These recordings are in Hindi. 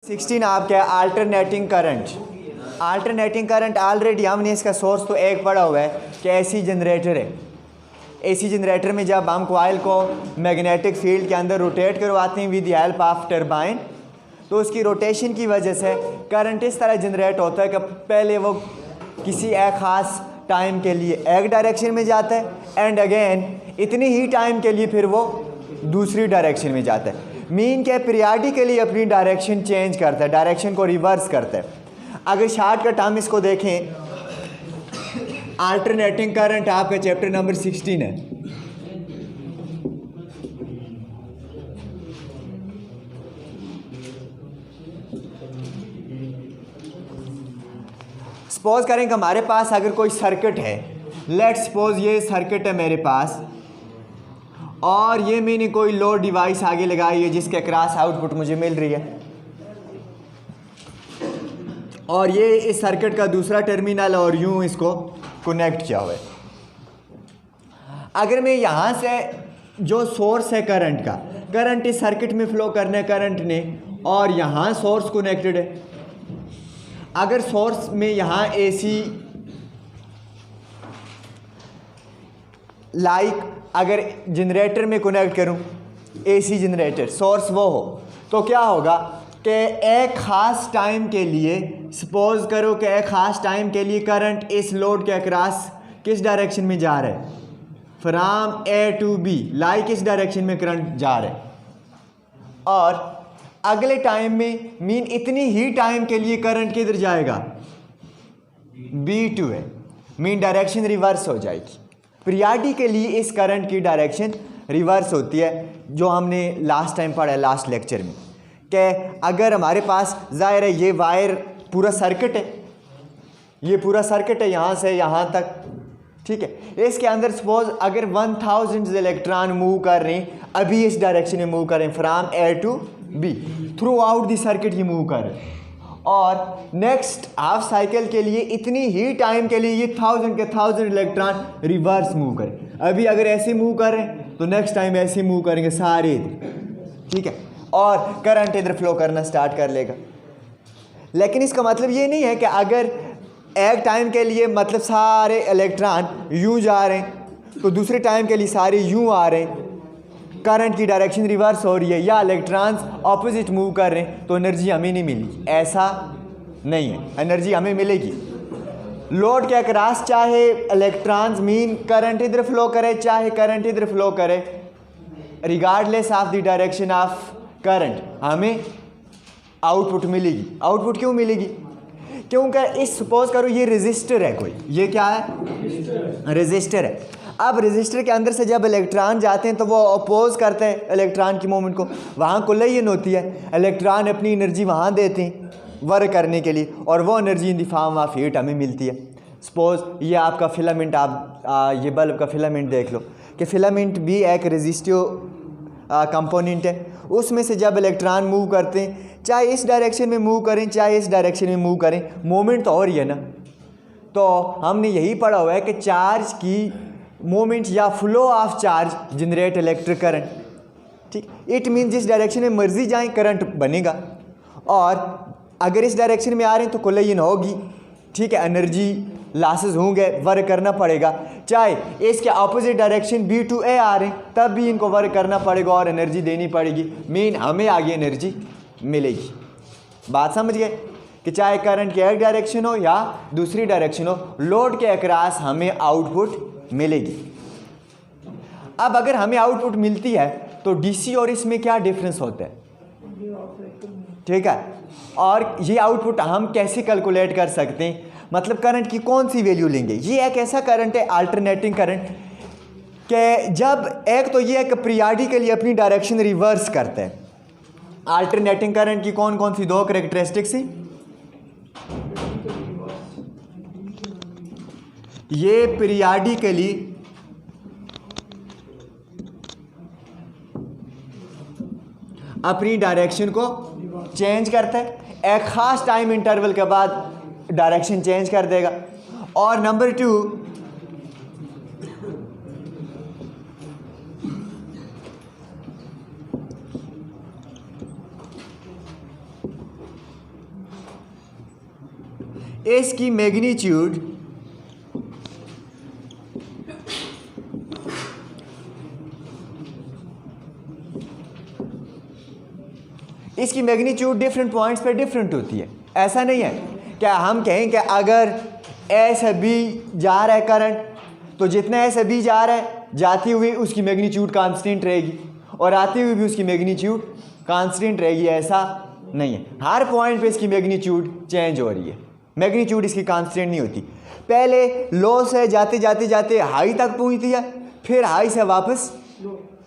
16 आपका alternating current. Alternating current already हमने इसका सोर्स तो एक पढ़ा हुआ है कि एसी जनरेटर है। एसी जनरेटर में जब हम कॉइल को मैग्नेटिक फील्ड के अंदर रोटेट करवाते हैं with the help of turbine, तो उसकी रोटेशन की वजह से करंट इस तरह जनरेट होता है कि पहले वो किसी एक ख़ास टाइम के लिए एक डायरेक्शन में जाता है एंड अगेन इतनी ही टाइम के लिए फिर वो दूसरी डायरेक्शन में जाता है। मीन के पीरियडिकली अपनी डायरेक्शन चेंज करता है, डायरेक्शन को रिवर्स करता है। अगर शॉर्टकट हम इसको देखें, अल्टरनेटिंग करंट आपका चैप्टर नंबर 16 है। सपोज करें कि हमारे पास अगर कोई सर्किट है, लेट्स सपोज ये सर्किट है मेरे पास और ये मैंने कोई लोड डिवाइस आगे लगाई है जिसके क्रॉस आउटपुट मुझे मिल रही है, और ये इस सर्किट का दूसरा टर्मिनल और यूं इसको कनेक्ट किया हुआ है। अगर मैं यहाँ से जो सोर्स है करंट का, करंट इस सर्किट में फ्लो करने करंट ने, और यहाँ सोर्स कनेक्टेड है। अगर सोर्स में यहाँ एसी अगर जनरेटर में कनेक्ट करूँ, एसी जनरेटर सोर्स वो हो, तो क्या होगा कि एक ख़ास टाइम के लिए, सपोज करो कि एक ख़ास टाइम के लिए करंट इस लोड के अक्रॉस किस डायरेक्शन में जा रहा है, from A to B, like इस डायरेक्शन में करंट जा रहा है, और अगले टाइम में मीन इतनी ही टाइम के लिए करंट किधर जाएगा, बी टू है, मीन डायरेक्शन रिवर्स हो जाएगी। पीरियडिकली इस करंट की डायरेक्शन रिवर्स होती है, जो हमने लास्ट टाइम पढ़ा है लास्ट लेक्चर में, कि अगर हमारे पास ज़ाहिर है ये वायर पूरा सर्किट है, ये पूरा सर्किट है यहाँ से यहाँ तक, ठीक है। इसके अंदर सपोज अगर 1000 इलेक्ट्रॉन मूव कर रहे हैं, अभी इस डायरेक्शन में मूव कर रहे हैं, from A to B, throughout the circuit ये मूव कर रहे हैं, और नेक्स्ट हाफ साइकिल के लिए इतनी ही टाइम के लिए ये 1000 के 1000 इलेक्ट्रॉन रिवर्स मूव करें। अभी अगर ऐसे मूव कर रहे हैं तो नेक्स्ट टाइम ऐसे मूव करेंगे सारे इधर, ठीक है, और करंट इधर फ्लो करना स्टार्ट कर लेगा। लेकिन इसका मतलब ये नहीं है कि अगर एक टाइम के लिए मतलब सारे इलेक्ट्रॉन यूं जा रहे हैं तो दूसरे टाइम के लिए सारे यूं आ रहे हैं, करंट की डायरेक्शन रिवर्स हो रही है, या इलेक्ट्रॉन्स ऑपोजिट मूव कर रहे हैं तो एनर्जी हमें नहीं मिलेगी। ऐसा नहीं है, एनर्जी हमें मिलेगी। लोड के अक्रॉस चाहे इलेक्ट्रॉन्स मीन करंट इधर फ्लो करे चाहे करंट इधर फ्लो करे, regardless of the direction of current हमें आउटपुट मिलेगी। आउटपुट क्यों मिलेगी? क्योंकि इस सपोज करो ये रेजिस्टर है, कोई ये क्या है, रेजिस्टर है। अब रेजिस्टर के अंदर से जब इलेक्ट्रॉन जाते हैं तो वो अपोज करते हैं इलेक्ट्रॉन की मूवमेंट को, वहाँ कुलयन होती है, इलेक्ट्रॉन अपनी एनर्जी वहाँ देते हैं वर्क करने के लिए, और वो energy in the form of heat हमें मिलती है। सपोज ये आपका फिलामेंट, आप ये बल्ब का फिलामेंट देख लो कि फिलामेंट भी एक रेजिस्टिव कंपोनेंट है। उसमें से जब इलेक्ट्रॉन मूव करते हैं, चाहे इस डायरेक्शन में मूव करें चाहे इस डायरेक्शन में मूव करें, मूवमेंट तो हो रही है ना। तो हमने यही पढ़ा हुआ है कि चार्ज की मूवमेंट या flow of charge generate electric current, ठीक। इट मीन जिस डायरेक्शन में मर्जी जाएं करंट बनेगा, और अगर इस डायरेक्शन में आ रहे हैं तो कुलयन होगी, ठीक है, एनर्जी लॉसेस होंगे, वर्क करना पड़ेगा। चाहे इसके अपोजिट डायरेक्शन बी टू ए आ रहे हैं तब भी इनको वर्क करना पड़ेगा और एनर्जी देनी पड़ेगी, मीन हमें आगे एनर्जी मिलेगी। बात समझ गए कि चाहे करंट की एक डायरेक्शन हो या दूसरी डायरेक्शन हो, लोड के अक्रॉस हमें आउटपुट मिलेगी। अब अगर हमें आउटपुट मिलती है तो डीसी और इसमें क्या डिफरेंस होता है, ठीक है, और ये आउटपुट हम कैसे कैलकुलेट कर सकते हैं, मतलब करंट की कौन सी वैल्यू लेंगे। ये एक ऐसा करंट है अल्टरनेटिंग करंट कि जब एक तो ये एक पीरियडिकली अपनी डायरेक्शन रिवर्स करता है। अल्टरनेटिंग करंट की कौन कौन सी दो कैरेक्टरिस्टिक्स हैं, ये पीरियडिकली अपनी डायरेक्शन को चेंज करता है, एक ख़ास टाइम इंटरवल के बाद डायरेक्शन चेंज कर देगा। और नंबर 2, इसकी मैग्नीट्यूड इसकी मैग्नीट्यूड डिफरेंट पॉइंट्स पे डिफरेंट होती है। ऐसा नहीं है क्या हम कहें कि अगर ए से बी जा रहा है करंट, तो जितना ए से बी जा रहा है जाती हुई उसकी मैग्नीट्यूड कांस्टेंट रहेगी और आती हुई भी उसकी मैग्नीट्यूड कांस्टेंट रहेगी, ऐसा नहीं है। हर पॉइंट पे इसकी मैग्नीट्यूड चेंज हो रही है, मैग्नीट्यूड इसकी कांस्टेंट नहीं होती। पहले लो से जाते जाते जाते हाई तक पहुंचती है, फिर हाई से वापस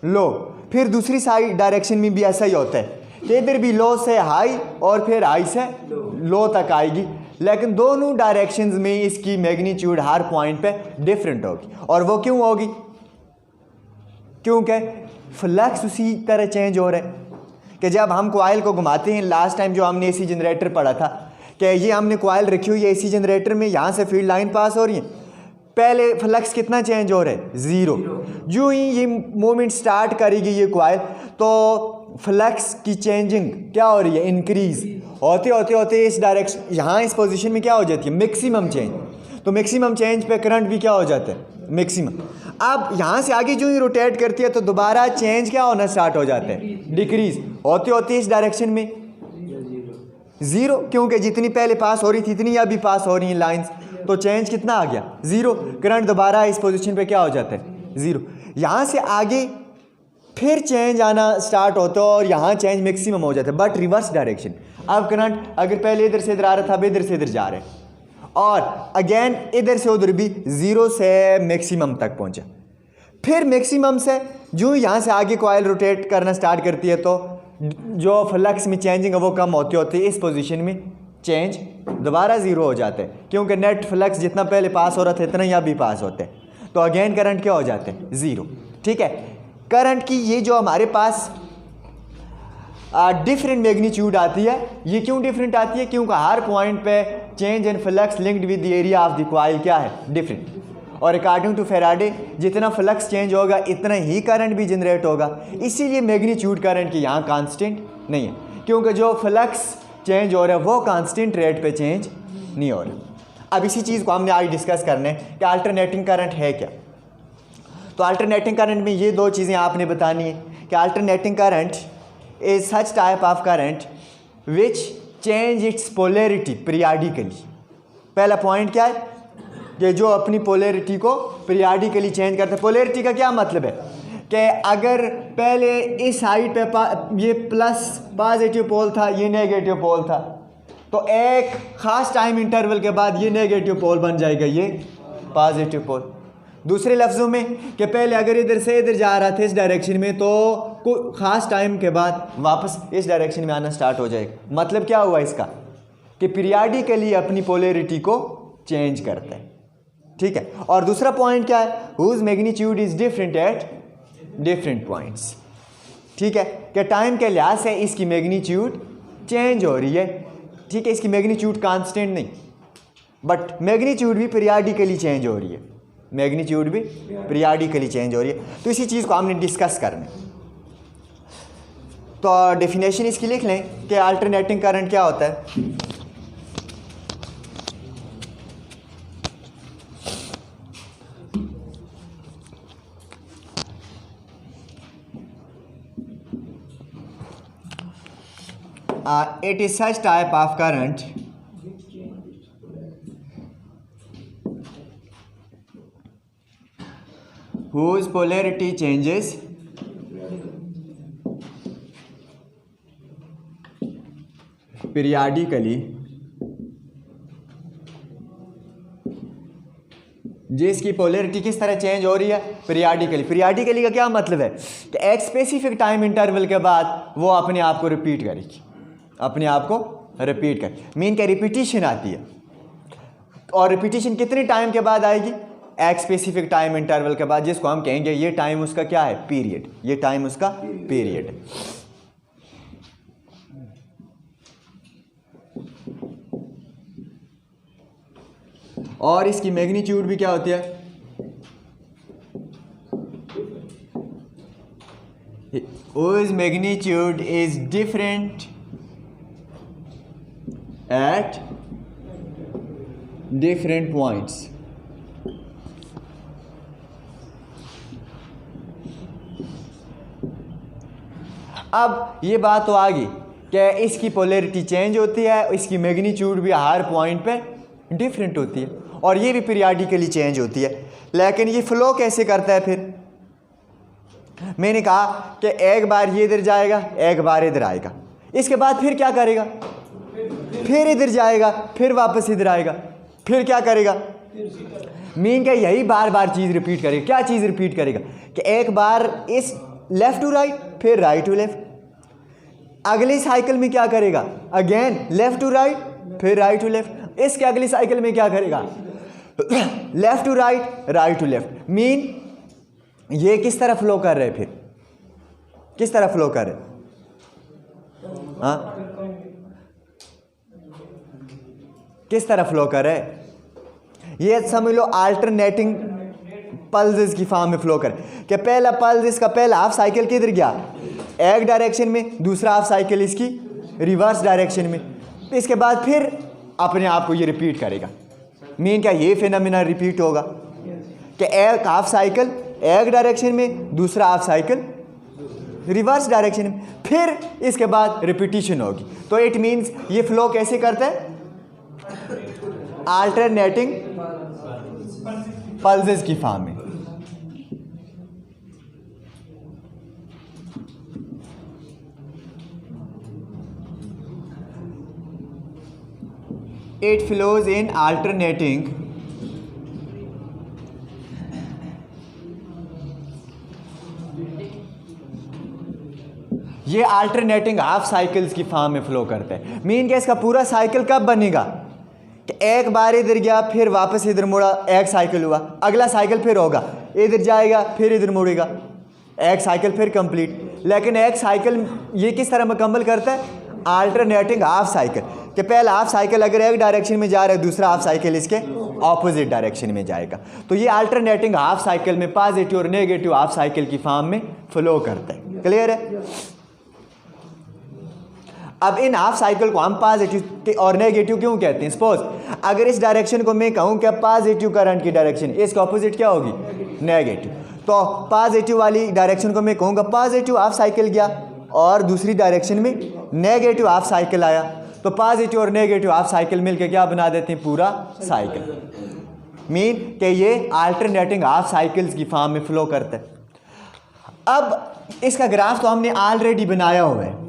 लो, फिर दूसरी साइड डायरेक्शन में भी ऐसा ही होता है कि इधर भी लो से हाई और फिर हाई से लो तक आएगी, लेकिन दोनों डायरेक्शंस में इसकी मैग्नीट्यूड हर पॉइंट पे डिफरेंट होगी। और वो क्यों होगी? क्योंकि फ्लक्स उसी तरह चेंज हो रहा है कि जब हम कॉइल को घुमाते हैं, लास्ट टाइम जो हमने एसी जनरेटर पढ़ा था कि ये हमने कॉइल रखी हुई है एसी जनरेटर में, यहाँ से फील्ड लाइन पास हो रही है, पहले फ्लक्स कितना चेंज हो रहा है? ज़ीरो। जो ही ये मूवमेंट स्टार्ट करेगी ये कॉइल, तो फ्लक्स की चेंजिंग क्या हो रही है? इंक्रीज होते होते होते इस डायरेक्शन, यहाँ इस पोजीशन में क्या हो जाती है? Maximum change. तो मैक्सिमम चेंज पे करंट भी क्या हो जाता है? मैक्सिमम। अब यहाँ से आगे जो ही रोटेट करती है तो दोबारा चेंज क्या होना स्टार्ट हो जाता है? डिक्रीज होते होते इस डायरेक्शन में ज़ीरो, क्योंकि जितनी पहले पास हो रही थी इतनी अभी पास हो रही हैं लाइंस, तो चेंज कितना आ गया? ज़ीरो। करंट दोबारा इस पोजीशन पे क्या हो जाता है? ज़ीरो। यहाँ से आगे फिर चेंज आना स्टार्ट होता है और यहाँ चेंज मैक्सिमम हो जाता है, बट रिवर्स डायरेक्शन। अब करंट अगर पहले इधर से इधर आ रहा था, अब इधर से इधर जा रहा है और अगेन इधर से उधर भी ज़ीरो से मैक्सिमम तक पहुँचा। फिर मैक्सिमम से जो यहाँ से आगे कॉइल रोटेट करना स्टार्ट करती है तो जो फ्लक्स में चेंजिंग है वो कम होती होती है, इस पोजीशन में चेंज दोबारा ज़ीरो हो जाता है, क्योंकि नेट फ्लक्स जितना पहले पास हो रहा था इतना ही अभी पास होता है, तो अगेन करंट क्या हो जाता है? ज़ीरो। ठीक है, करंट की ये जो हमारे पास डिफरेंट मैग्नीट्यूड आती है, ये क्यों डिफरेंट आती है? क्योंकि हर पॉइंट पे change in flux linked with the area of the coil क्या है? डिफरेंट। और अकॉर्डिंग टू फैराडे जितना फ्लक्स चेंज होगा इतना ही करंट भी जनरेट होगा, इसीलिए मैग्नीट्यूड करंट की यहाँ कांस्टेंट नहीं है, क्योंकि जो फ्लक्स चेंज हो रहा है वो कांस्टेंट रेट पे चेंज नहीं हो रहा। अब इसी चीज़ को हमने आज डिस्कस करना है कि अल्टरनेटिंग करंट है क्या। तो अल्टरनेटिंग करंट में ये दो चीज़ें आपने बतानी है कि alternating current is such type of current which change it's polarity periodically. पहला पॉइंट क्या है कि जो अपनी पोलैरिटी को पीरियडिकली चेंज करता है। पोलैरिटी का क्या मतलब है कि अगर पहले इस साइड पे ये प्लस पॉजिटिव पोल था, ये नेगेटिव पोल था, तो एक ख़ास टाइम इंटरवल के बाद ये नेगेटिव पोल बन जाएगा ये पॉजिटिव पोल। दूसरे लफ्ज़ों में कि पहले अगर इधर से इधर जा रहा था इस डायरेक्शन में, तो कोई ख़ास टाइम के बाद वापस इस डायरेक्शन में आना स्टार्ट हो जाएगा। मतलब क्या हुआ इसका कि पीरियडिकली अपनी पोलैरिटी को चेंज करता है। ठीक है, और दूसरा पॉइंट क्या है? Whose magnitude is different at different points. ठीक है, कि टाइम के लिहाज से इसकी मैग्नीट्यूड चेंज हो रही है। ठीक है, इसकी मैग्नीट्यूड कांस्टेंट नहीं, बट मैग्नीट्यूड भी पीरियडिकली चेंज हो रही है, मैग्नीट्यूड भी पीरियडिकली चेंज हो रही है। तो इसी चीज़ को हमने डिस्कस करना है। तो डेफिनेशन इसकी लिख लें कि अल्टरनेटिंग करंट क्या होता है। It is such type of current whose polarity changes periodically, जिसकी पोलैरिटी किस तरह चेंज हो रही है? पीरियडिकली। पीरियडिकली का क्या मतलब है कि एक स्पेसिफिक टाइम इंटरवल के बाद वो अपने आप को रिपीट करेगी, अपने आप को रिपीट कर मीन के रिपीटिशन आती है। और रिपीटिशन कितने टाइम के बाद आएगी? एक स्पेसिफिक टाइम इंटरवल के बाद, जिसको हम कहेंगे ये टाइम उसका क्या है? पीरियड। ये टाइम उसका पीरियड है। और इसकी मैग्नीट्यूड भी क्या होती है? whose magnitude is different at different points. अब ये बात तो आ गई कि इसकी पोलैरिटी चेंज होती है, इसकी मैग्नीट्यूड भी हर पॉइंट पे डिफरेंट होती है और ये भी पीरियाडिकली चेंज होती है। लेकिन ये फ्लो कैसे करता है फिर? मैंने कहा कि एक बार ये इधर जाएगा, एक बार इधर आएगा, इसके बाद फिर क्या करेगा? फिर इधर जाएगा, फिर वापस इधर आएगा, फिर क्या करेगा? मीन का यही बार बार चीज़ रिपीट करेगा। क्या चीज़ रिपीट करेगा? कि एक बार इस लेफ़्ट टू राइट, फिर राइट टू लेफ़्ट। अगली साइकिल में क्या करेगा? अगेन लेफ़्ट टू राइट, फिर राइट टू लेफ़्ट। इसके अगली साइकिल में क्या करेगा? Left to right, right to left. Mean ये किस तरह फ्लो कर रहे? फिर किस तरह फ्लो कर रहे? हाँ, किस तरह फ्लो कर रहे? ये समझ लो अल्टरनेटिंग पल्सेस की फॉर्म में फ्लो कर कि पहला पल्स इसका पहला हाफ साइकिल किधर गया? एक डायरेक्शन में, दूसरा हाफ साइकिल इसकी रिवर्स डायरेक्शन में। इसके बाद फिर अपने आप को ये रिपीट करेगा। मीन क्या ये फिनोमेना रिपीट होगा कि एक हाफ साइकिल एक डायरेक्शन में, दूसरा हाफ साइकिल रिवर्स डायरेक्शन में, फिर इसके बाद रिपीटिशन होगी। तो इट मीन्स ये फ्लो कैसे करता है? अल्टरनेटिंग पल्सेस की फॉर्म में। It flows in alternating ये अल्टरनेटिंग हाफ साइकिल्स की फॉर्म में फ्लो करता है। मीन के इसका पूरा साइकिल कब बनेगा? कि एक बार इधर गया, फिर वापस इधर मुड़ा, एक साइकिल हुआ, अगला साइकिल फिर होगा, इधर जाएगा, फिर इधर मुड़ेगा, एक साइकिल फिर कंप्लीट। लेकिन एक साइकिल ये किस तरह मुकम्मल करता है? अल्टरनेटिंग हाफ साइकिल कि पहला हाफ साइकिल अगर एक डायरेक्शन में जा रहा है, दूसरा हाफ साइकिल इसके ऑपोजिट डायरेक्शन में जाएगा। तो ये अल्टरनेटिंग हाफ साइकिल में पॉजिटिव और नेगेटिव हाफ साइकिल की फॉर्म में फ्लो करता है। क्लियर है? अब इन हाफ साइकिल को हम पॉजिटिव और नेगेटिव क्यों कहते हैं? सपोज अगर इस डायरेक्शन को मैं कहूँ क्या पॉजिटिव करंट की डायरेक्शन, इसका ऑपोजिट क्या होगी? नेगेटिव। तो पॉजिटिव वाली डायरेक्शन को मैं कहूँगा पॉजिटिव हाफ साइकिल गया और दूसरी डायरेक्शन में नेगेटिव हाफ साइकिल आया, तो पॉजिटिव और नेगेटिव हाफ साइकिल मिलकर क्या बना देते हैं? पूरा साइकिल। मीन कि ये अल्टरनेटिंग हाफ साइकिल्स की फॉर्म में फ्लो करता है। अब इसका ग्राफ तो हमने ऑलरेडी बनाया हुआ है।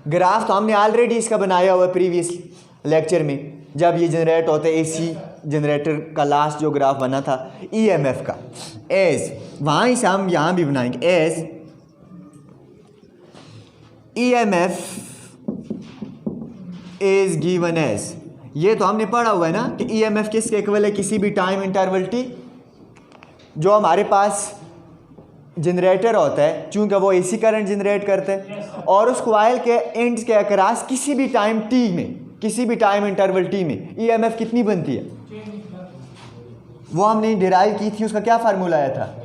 ग्राफ तो हमने ऑलरेडी इसका बनाया हुआ है प्रीवियस लेक्चर में, जब ये जनरेट होता है। एसी जनरेटर का लास्ट जो ग्राफ बना था ईएमएफ का, एज वहाँ से हम यहाँ भी बनाएंगे as EMF is given as. ये तो हमने पढ़ा हुआ है ना कि ईएमएफ किसके इक्वल है? किसी भी टाइम इंटरवल टी जो हमारे पास जनरेटर होता है, चूँकि वो एसी करंट जनरेट करता है और उस कॉइल के एंड्स के अक्रॉस किसी भी टाइम टी में, किसी भी टाइम इंटरवल टी में ईएमएफ कितनी बनती है? वो हमने डिराइव की थी। उसका क्या फार्मूला आया था?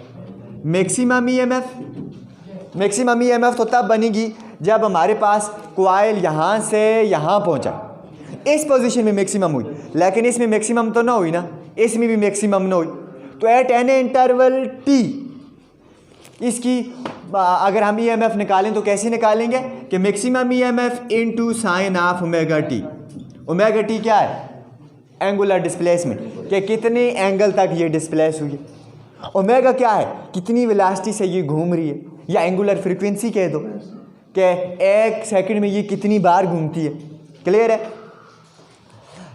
Maximum EMF. मैक्सिमम ईएमएफ तो तब बनेगी जब हमारे पास कॉइल यहाँ से यहाँ पहुँचा, इस पोजीशन में मैक्सिमम हुई। लेकिन इसमें मैक्सिमम तो ना हुई ना, इसमें भी मैक्सिमम ना हुई। तो एट एन इंटरवल टी इसकी अगर हम ईएमएफ निकालें तो कैसे निकालेंगे? कि maximum EMF into sine of omega T. Omega T क्या है? एंगुलर डिस्प्लेसमेंट, कि कितने एंगल तक ये डिस्प्लेस हुई है। ओमेगा क्या है? कितनी वेलोसिटी से ये घूम रही है, या एंगुलर फ्रीक्वेंसी कह दो कि एक सेकंड में ये कितनी बार घूमती है। क्लियर है?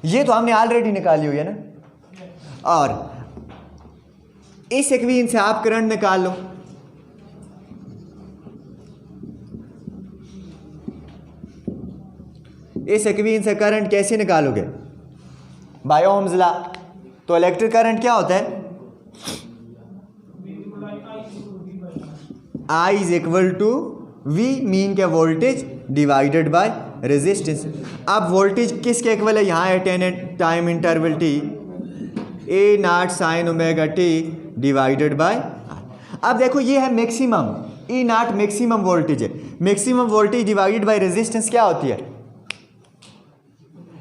ये तो हमने ऑलरेडी निकाली हुई है ना। और इस इक्वेशन से आप करंट निकाल लो। इस इक्वेशन से करंट कैसे निकालोगे? By Ohm's law. तो इलेक्ट्रिक करंट क्या होता है? I is equal to V, mean के वोल्टेज डिवाइडेड बाय रेजिस्टेंस। अब वोल्टेज किसके इक्वल है? यहाँ at an time interval T, A0 sine omega T divided by. अब देखो ये है maximum, E nought maximum voltage है। Maximum voltage divided by resistance क्या होती है?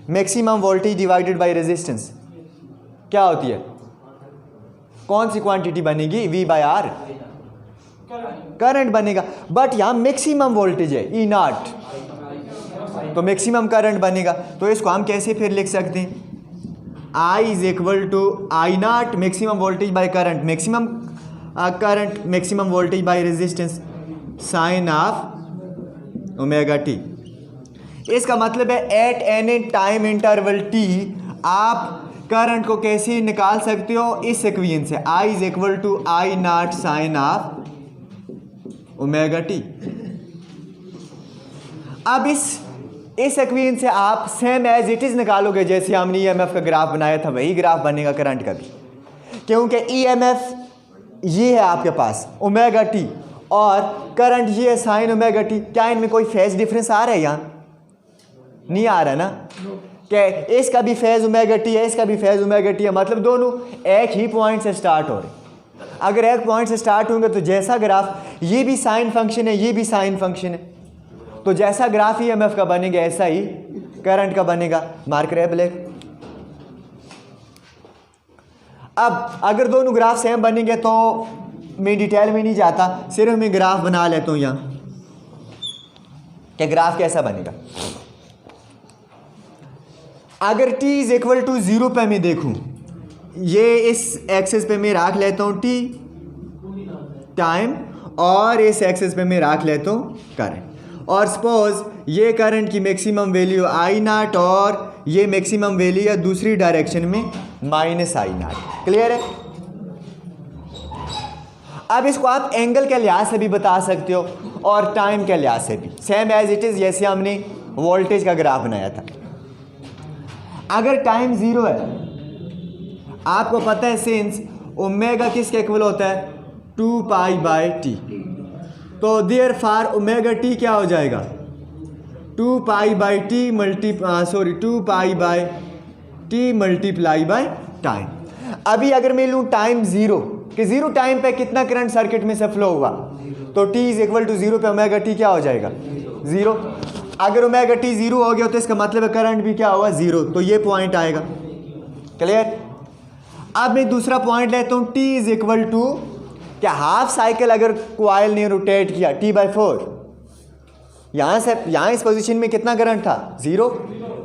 Maximum voltage divided by resistance क्या होती है? कौन सी क्वांटिटी बनेगी? V बाय R, करंट बनेगा। बट यहाँ मैक्सिमम वोल्टेज है ई नॉट, तो मैक्सिमम करंट बनेगा। तो इसको हम कैसे फिर लिख सकते हैं? I is equal to I not maximum voltage by current, maximum current maximum voltage by resistance sine of omega t. इसका मतलब है at any time interval t आप करंट को कैसे निकाल सकते हो? इस इक्वेशन से I is equal to I not sine of omega t. अब इस इक्वेशन से आप सेम एज इट इज निकालोगे, जैसे हमने ईएमएफ का ग्राफ बनाया था वही ग्राफ बनेगा करंट का भी, क्योंकि ईएमएफ ये है आपके पास ओमेगा टी और करंट ये है साइन ओमेगा टी। क्या इनमें कोई फेज डिफरेंस आ रहा है? यहाँ नहीं आ रहा ना, कि इसका भी फेज ओमेगा टी है, इसका भी फेज ओमेगा टी है, मतलब दोनों एक ही पॉइंट से स्टार्ट हो रहे। अगर एक पॉइंट से स्टार्ट होंगे तो जैसा ग्राफ ये भी साइन फंक्शन है, ये भी साइन फंक्शन है, तो जैसा ग्राफ ईएमएफ का बनेगा ऐसा ही करंट का बनेगा। मार्कर है ब्लैक। अब अगर दोनों ग्राफ सेम बनेंगे तो मैं डिटेल में नहीं जाता, सिर्फ मैं ग्राफ बना लेता हूँ यहाँ कि ग्राफ कैसा बनेगा। अगर t इज इक्वल टू 0 पे मैं देखूँ, ये इस एक्सेस पे मैं रख लेता हूँ t टाइम और इस एक्सेस पे मैं रख लेता हूँ करंट, और सपोज ये करंट की मैक्सिमम वैल्यू आई नॉट और ये मैक्सिमम वैल्यू है दूसरी डायरेक्शन में माइनस आई नॉट। क्लियर है? अब इसको आप एंगल के लिहाज से भी बता सकते हो और टाइम के लिहाज से भी, सेम एज इट इज़ जैसे हमने वोल्टेज का ग्राफ बनाया था। अगर टाइम 0 है, आपको पता है सिंस ओमेगा किसके इक्वल होता है? 2 पाई बाय टी, तो देयर फार ओमेगा टी क्या हो जाएगा? 2 pi by T 2 pi by T multiply by time. अभी अगर मैं लूँ टाइम 0 कि 0 टाइम पे कितना करंट सर्किट में से फ्लो हुआ, तो t इज इक्वल टू 0 पे ओमेगा टी क्या हो जाएगा? 0। अगर ओमेगा टी 0 हो गया तो इसका मतलब है करंट भी क्या होगा? 0, तो ये पॉइंट आएगा। क्लियर? अब मैं दूसरा पॉइंट लेता हूँ, t इज इक्वल टू क्या हाफ साइकिल अगर कॉइल ने रोटेट किया t/4, यहाँ से यहाँ इस पोजीशन में कितना करंट था? 0,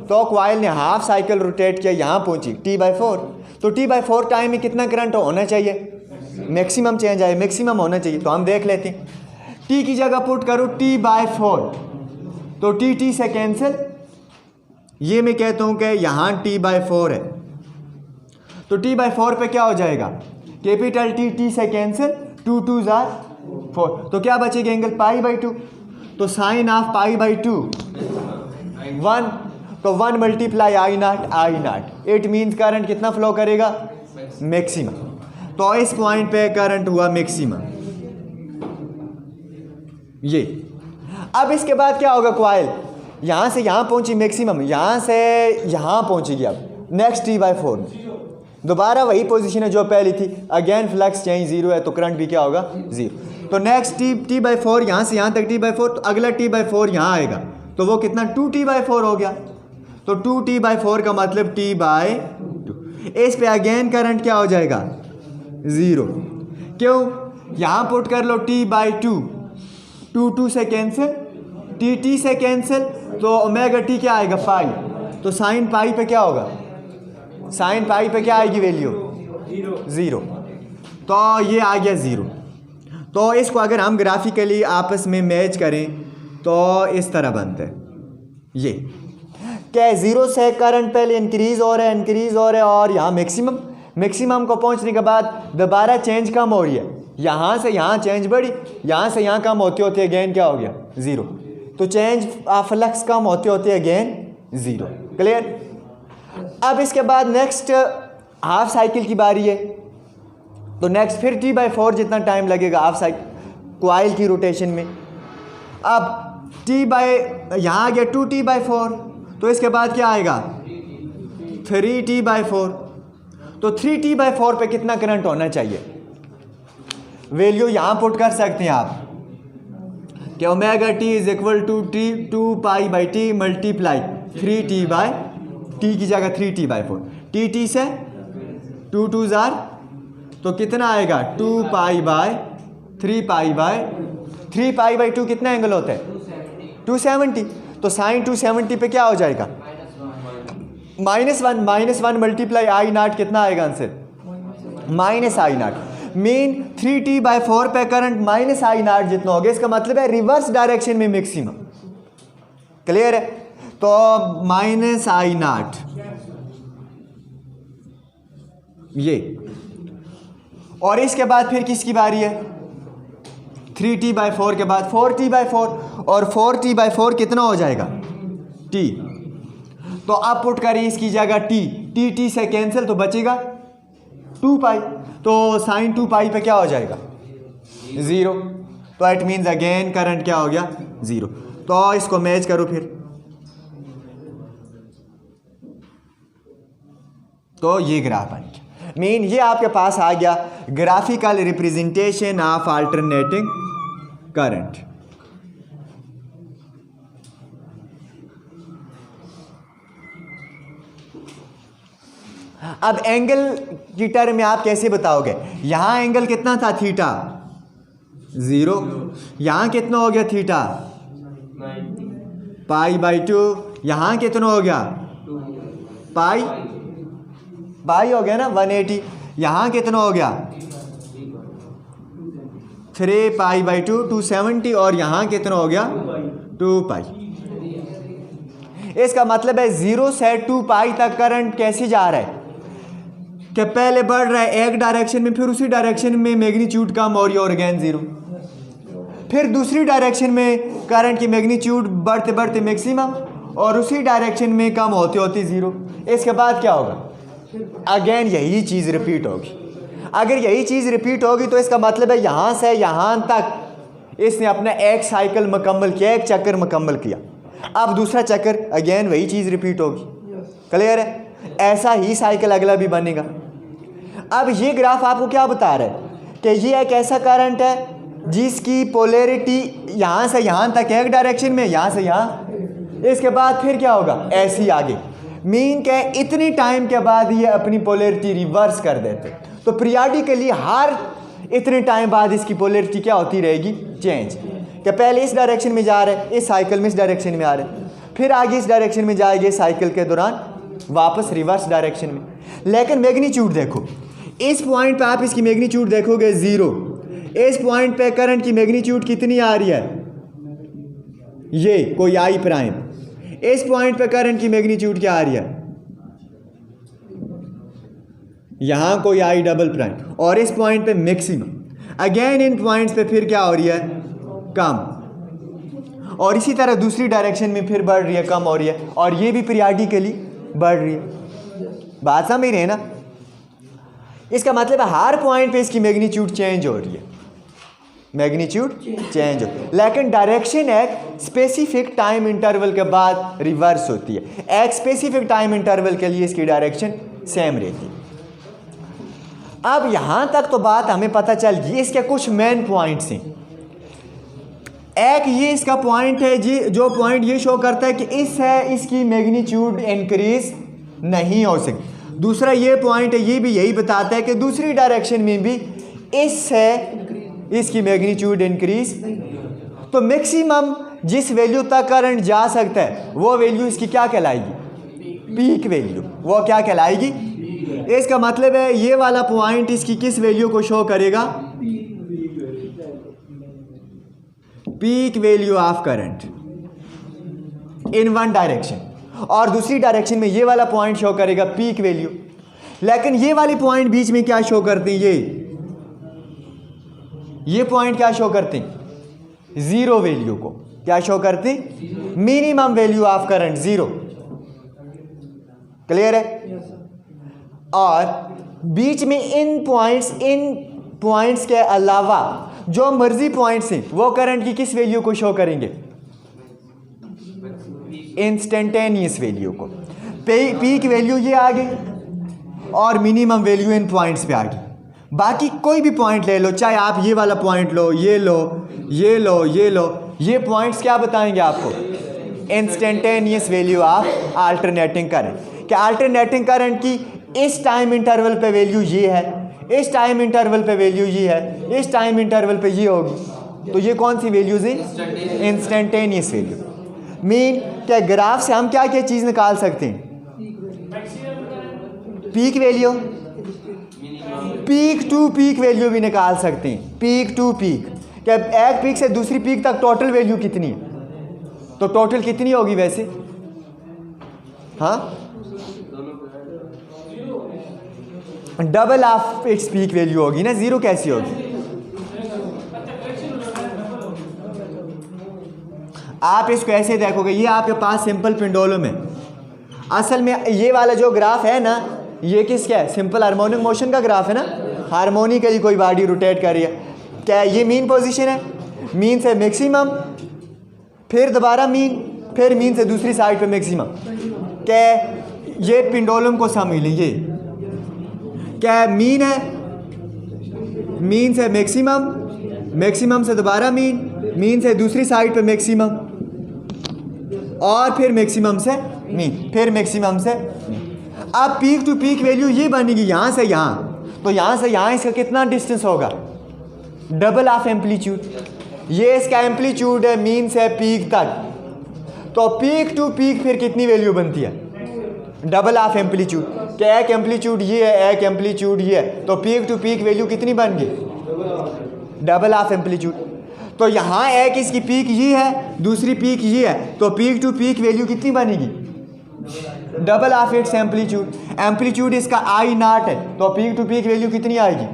तो कॉइल ने हाफ साइकिल रोटेट किया, यहाँ पहुँची t/4, तो t/4 टाइम में कितना करंट होना चाहिए? मैक्सिमम चेंज आए, मैक्सिमम होना चाहिए। तो हम देख लेते हैं, t की जगह पुट करो t/4, तो t से कैंसिल, ये मैं कहता हूँ कि यहाँ t/4 है, तो t/4 पे क्या हो जाएगा? कैपिटल T से कैंसिल, 2 2s are 4, तो क्या बचेगा? एंगल π/2, तो साइन ऑफ π/2 1, तो 1 multiply I not, it means current कितना फ्लो करेगा? मैक्सिमम। तो इस पॉइंट पे करंट हुआ मैक्सिमम। ये अब इसके बाद क्या होगा? कॉइल यहाँ से यहाँ पहुँची मैक्सिमम, यहाँ से यहाँ पहुँचेगी। अब नेक्स्ट t/4 में दोबारा वही पोजीशन है जो पहली थी, अगेन फ्लक्स चेंज 0 है, तो करंट भी क्या होगा? 0। तो नेक्स्ट t/4 यहाँ से यहाँ तक t/4, तो अगला t/4 यहाँ आएगा, तो वो कितना? 2t/4 हो गया, तो 2t/4 का मतलब t/2। इस पे अगेन करंट क्या हो जाएगा? 0। क्यों? यहाँ पुट कर लो t/2, 2 से कैंसिल, t से कैंसिल, तो ओमेगा टी क्या आएगा? पाई, तो साइन पाई पे क्या होगा? साइन पाई पे क्या आएगी वैल्यू? 0, तो ये आ गया 0। तो इसको अगर हम ग्राफिकली आपस में मैच करें तो इस तरह बनता है ये, क्या 0 से करंट पहले इंक्रीज़ हो रहा है और यहाँ मैक्सिमम को पहुँचने के बाद दोबारा चेंज कम हो रही है, यहाँ से यहाँ चेंज बढ़ी, यहाँ से यहाँ कम होते होते अगेन क्या हो गया? 0, तो चेंज फ्लक्स कम होते होते अगेन 0। क्लियर? अब इसके बाद नेक्स्ट हाफ साइकिल की बारी है, तो नेक्स्ट फिर t/4 जितना टाइम लगेगा हाफ साइकिल कॉइल की रोटेशन में। अब यहाँ आ गया 2t/4, तो इसके बाद क्या आएगा? 3t/4, तो 3t/4 पे कितना करंट होना चाहिए? वैल्यू यहाँ पुट कर सकते हैं आप, कि omega t is equal to t 2π/t multiply 3t/t की जगह 3t/4, टी से 2 2 जार तो कितना आएगा 3π/2 कितना एंगल होता है 270, तो साइन 270 पे क्या हो जाएगा -1 मल्टीप्लाई आई नाट कितना आएगा आंसर -I0। मीन 3t/4 पे करंट -I0 जितना हो गया, इसका मतलब है रिवर्स डायरेक्शन में मैक्सिमम। क्लियर है? तो -I0 ये, और इसके बाद फिर किसकी बारी है 3t/4 के बाद 4t/4, और 4t/4 कितना हो जाएगा t, तो अब पुट करिए इसकी जगह t से कैंसिल तो बचेगा 2π, तो साइन 2π पे क्या हो जाएगा 0, तो इट मीन्स अगेन करंट क्या हो गया 0। तो इसको मैच करो फिर, तो ये ग्राफ बन गया। मीन ये आपके पास आ गया graphical representation of alternating current. अब एंगल की टर्म में आप कैसे बताओगे, यहां एंगल कितना था थीटा 0, यहां कितना हो गया थीटा π/2, यहां कितना हो गया पाई हो गया ना 180, यहां कितना हो गया 3π/2 270, और यहां कितना हो गया 2π। इसका मतलब है 0 से 2π तक करंट कैसे जा रहा है कि पहले बढ़ रहा है एक डायरेक्शन में, फिर उसी डायरेक्शन में मैग्नीट्यूड कम हो रही है और अगेन 0, फिर दूसरी डायरेक्शन में करंट की मैग्नीट्यूड बढ़ते बढ़ते मैक्सिमम, और उसी डायरेक्शन में कम होते होते 0। इसके बाद क्या होगा अगेन यही चीज़ रिपीट होगी। अगर यही चीज़ रिपीट होगी तो इसका मतलब है यहाँ से यहाँ तक इसने अपना एक साइकिल मुकम्मल किया, एक चक्कर मुकम्मल किया, अब दूसरा चक्कर अगेन वही चीज़ रिपीट होगी। क्लियर है? ऐसा ही साइकिल अगला भी बनेगा। अब ये ग्राफ आपको क्या बता रहा है कि ये एक ऐसा करंट है जिसकी पोलैरिटी यहाँ से यहाँ तक एक डायरेक्शन में, यहाँ से यहाँ, इसके बाद फिर क्या होगा ऐसे ही आगे। मीन के इतनी टाइम के बाद ये अपनी पोलैरिटी रिवर्स कर देते, तो पीरियडिकली हर इतने टाइम बाद इसकी पोलैरिटी क्या होती रहेगी चेंज, कि पहले इस डायरेक्शन में जा रहे हैं, इस साइकिल में इस डायरेक्शन में आ रहे हैं, फिर आगे इस डायरेक्शन में जाएंगे साइकिल के दौरान वापस रिवर्स डायरेक्शन में। लेकिन मैग्नीट्यूड देखो, इस पॉइंट पे आप इसकी मैग्नीट्यूड देखोगे 0, इस पॉइंट पे करंट की मैग्नीट्यूड कितनी आ रही है ये कोई आई प्राइम, इस पॉइंट पे करंट की मैग्नीट्यूड क्या आ रही है यहां कोई आई डबल प्राइम, और इस पॉइंट पे मैक्सिमम। अगेन इन पॉइंट्स पे फिर क्या हो रही है कम, और इसी तरह दूसरी डायरेक्शन में फिर बढ़ रही है कम हो रही है, और ये भी पीरियडिकली बढ़ रही है। बात समझ रहे हैं ना? इसका मतलब है हर पॉइंट पे इसकी मैग्नीट्यूड चेंज हो रही है, मैग्नीट्यूड चेंज हो, लेकिन डायरेक्शन एक स्पेसिफिक टाइम इंटरवल के बाद रिवर्स होती है। एक स्पेसिफिक टाइम इंटरवल के लिए इसकी डायरेक्शन सेम रहती है। अब यहाँ तक तो बात हमें पता चल गई। इसके कुछ मेन पॉइंट्स हैं। एक ये इसका पॉइंट है जी, जो पॉइंट ये शो करता है कि इसकी मैग्नीट्यूड इंक्रीज नहीं हो सकती। दूसरा ये पॉइंट है, ये भी यही बताता है कि दूसरी डायरेक्शन में भी इससे इसकी मैग्नीट्यूड इंक्रीज, तो मैक्सिमम जिस वैल्यू तक करंट जा सकता है वो वैल्यू इसकी क्या कहलाएगी पीक वैल्यू। वो क्या कहलाएगी? इसका मतलब है ये वाला पॉइंट इसकी किस वैल्यू को शो करेगा peak value of current in one direction, और दूसरी डायरेक्शन में ये वाला पॉइंट शो करेगा पीक वैल्यू। लेकिन ये वाले पॉइंट बीच में क्या शो करते हैं, ये पॉइंट क्या शो करते हैं जीरो वैल्यू को क्या शो करते हैं minimum value of current 0। Clear है? और बीच में इन पॉइंट्स के अलावा जो मर्जी पॉइंट्स हैं वो करंट की किस वैल्यू को शो करेंगे इंस्टेंटेनियस वैल्यू को। पीक वैल्यू ये आ गई और मिनिमम वैल्यू इन पॉइंट्स पे आ गई। बाकी कोई भी पॉइंट ले लो, चाहे आप ये वाला पॉइंट लो, ये लो, ये लो, ये लो, ये पॉइंट्स क्या बताएंगे आपको? Instantaneous value of alternating current. कि अल्टरनेटिंग करंट की इस टाइम इंटरवल पे वैल्यू ये है, इस टाइम इंटरवल पे वैल्यू ये है, इस टाइम इंटरवल पे ये होगी। तो ये कौन सी वैल्यूज हैं? Instantaneous value. मीन क्या ग्राफ से हम क्या क्या चीज़ निकाल सकते हैं? Peak value, peak to peak value भी निकाल सकते हैं। पीक टू पीक, क्या एक पीक से दूसरी पीक तक टोटल वैल्यू कितनी है? तो टोटल कितनी होगी वैसे? हाँ, double of its peak value होगी ना, जीरो कैसी होगी? आप इसको ऐसे देखोगे, ये आपके पास सिंपल पेंडुलम है। असल में ये वाला जो ग्राफ है ना, ये किसका है? सिंपल हार्मोनिक मोशन का ग्राफ है ना। हार्मोनिकली कोई बॉडी रोटेट कर रही है। क्या ये मीन पोजीशन है? मीन से मैक्सिमम, फिर दोबारा मीन, फिर मीन से दूसरी साइड पे मैक्सिमम। क्या ये पेंडुलम को समझ लीजिए, क्या मीन है, मीन से मैक्सिमम, मैक्सिमम से दोबारा मीन, मीन से दूसरी साइड पे मैक्सिमम, और फिर मैक्सिमम से मीन, फिर मैक्सिमम से मीन। अब पीक टू पीक वैल्यू ये बनेगी यहाँ से यहाँ, तो यहाँ से यहाँ इसका कितना डिस्टेंस होगा? Double of amplitude. ये इसका एम्पलीट्यूड है मीन से पीक तक, तो पीक टू पीक फिर कितनी वैल्यू बनती है? Double of amplitude. क्या एक एम्पलीट्यूड ये है, एक एम्पलीट्यूड ये है, तो पीक टू पीक वैल्यू कितनी बन गई? Double of amplitude. तो यहाँ एक इसकी पीक ये है, दूसरी पीक ये है, तो पीक टू पीक वैल्यू कितनी बनेगी? Double of its amplitude. Amplitude इसका आई नॉट है, तो पीक टू पीक वैल्यू कितनी आएगी?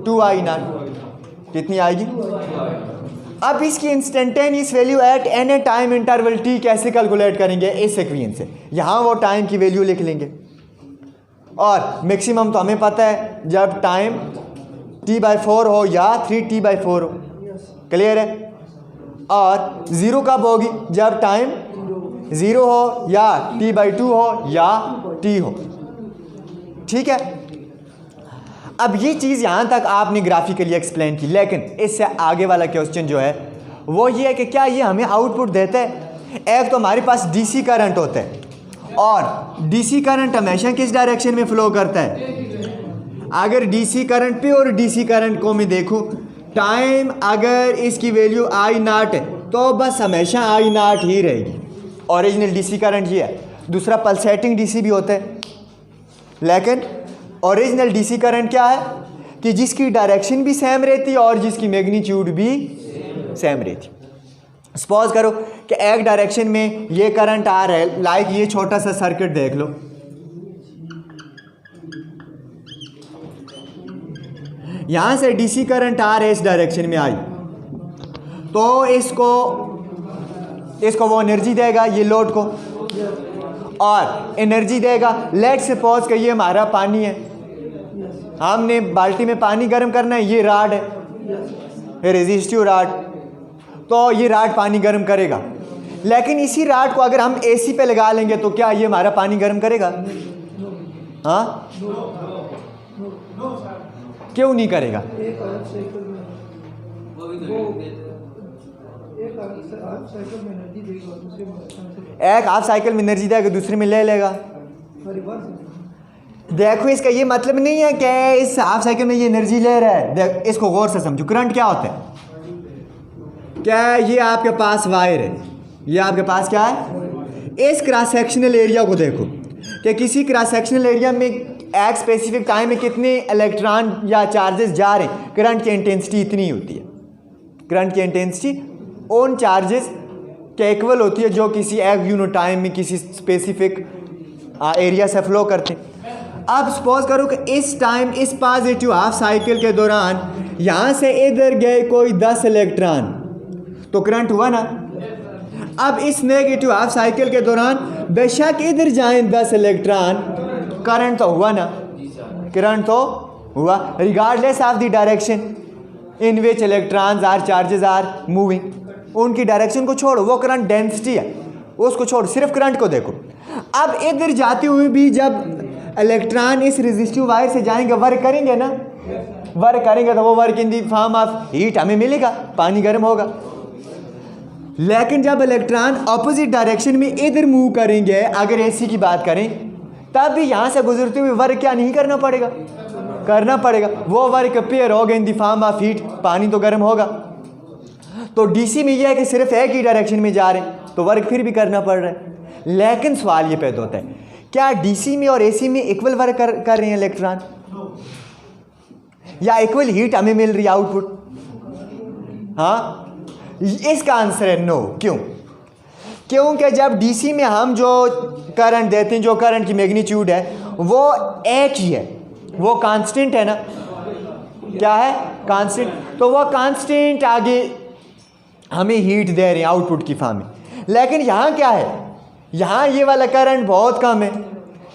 2I0। कितनी आएगी? अब इसकी instantaneous value eight any time interval T कैसे कैलकुलेट करेंगे? इस सीक्वेंस से। यहाँ वो टाइम की वैल्यू लिख लेंगे, और मैक्सिमम तो हमें पता है जब टाइम t/4 हो या 3t/4 हो। क्लियर है? और ज़ीरो कब होगी? जब टाइम 0 हो या t/2 हो या t हो। ठीक है, अब ये चीज़ यहाँ तक आपने ग्राफिकली एक्सप्लेन की, लेकिन इससे आगे वाला क्वेश्चन जो है वो ये है कि क्या ये हमें आउटपुट देता है? एक तो हमारे पास डीसी करंट होता है, और डीसी करंट हमेशा किस डायरेक्शन में फ्लो करता है? अगर डीसी करंट पे और डीसी करंट को मैं देखूँ, टाइम अगर इसकी वैल्यू I0 है तो बस हमेशा I0 ही रहेगी। ओरिजिनल डीसी करंट ये है। दूसरा पल्सेटिंग डीसी भी होता है, लेकिन ओरिजिनल डीसी करंट क्या है कि जिसकी डायरेक्शन भी सेम रहती है और जिसकी मैग्नीट्यूड भी सेम रहती। सपोज करो कि एक डायरेक्शन में ये करंट आ रहा है, लाइक ये छोटा सा सर्किट देख लो, यहाँ से डीसी करंट आ रहा है, इस डायरेक्शन में आई, तो इसको वो एनर्जी देगा ये लोड को, और एनर्जी देगा। लेट्स सपोज कि ये हमारा पानी है, हमने बाल्टी में पानी गर्म करना है, ये राड है, ये रेजिस्टिव राड, तो ये राड पानी गर्म करेगा। लेकिन इसी राड को अगर हम एसी पे लगा लेंगे तो क्या ये हमारा पानी गर्म करेगा? हाँ, क्यों नहीं करेगा? एक हाफ साइकिल में एनर्जी देगा, दूसरे में ले लेगा। देखो इसका ये मतलब नहीं है कि इस हाफ साइकिल में ये एनर्जी ले रहा है। इसको गौर से समझो। करंट क्या होता है? क्या ये आपके पास वायर है, ये आपके पास क्या है? इस क्रॉस सेक्शनल एरिया को देखो कि किसी क्रॉस सेक्शनल एरिया में एक स्पेसिफिक टाइम में कितने इलेक्ट्रॉन या चार्जेस जा रहे हैं। करंट की इंटेंसिटी इतनी होती है। करंट की इंटेंसिटी उन चार्जेस के इक्वल होती है जो किसी एक यूनिट टाइम में किसी स्पेसिफिक एरिया से फ्लो करते हैं। अब सपोज करो कि इस टाइम इस पॉजिटिव हाफ साइकिल के दौरान यहाँ से इधर गए कोई 10 इलेक्ट्रॉन, तो करंट हुआ ना। अब इस नेगेटिव हाफ साइकिल के दौरान बेशक इधर जाएं 10 इलेक्ट्रॉन, करंट तो हुआ ना, करंट तो हुआ regardless of the direction in which electrons or charges are moving. उनकी डायरेक्शन को छोड़ो, वो करंट डेंसिटी है, उसको छोड़ो, सिर्फ करंट को देखो। अब इधर जाते हुए भी जब इलेक्ट्रॉन इस रेजिस्टिव वायर से जाएंगे, वर्क करेंगे ना, वर्क करेंगे तो वो work in the form of heat हमें मिलेगा, पानी गर्म होगा। लेकिन जब इलेक्ट्रॉन अपोजिट डायरेक्शन में इधर मूव करेंगे, अगर एसी की बात करें, तब भी यहाँ से गुजरते हुए वर्क क्या नहीं करना पड़ेगा, करना पड़ेगा। वो वर्क अपेयर होगा in the form of heat, पानी तो गर्म होगा। तो डीसी में यह है कि सिर्फ एक ही डायरेक्शन में जा रहे हैं तो वर्क फिर भी करना पड़ रहा है। लेकिन सवाल ये पैदा होता है, क्या डीसी में और एसी में इक्वल वर्क कर रहे हैं इलेक्ट्रॉन, या इक्वल हीट हमें मिल रही है आउटपुट? हाँ, इसका आंसर है नो। क्यों? क्योंकि जब डीसी में हम जो करंट देते हैं, जो करंट की मैग्नीट्यूड है वो एक ही है, वो कांस्टेंट है ना। क्या है? कांस्टेंट। तो वो कांस्टेंट आगे हमें हीट दे रहे हैं आउटपुट की फॉर्म में। लेकिन यहाँ क्या है, यहाँ ये वाला करंट बहुत कम है,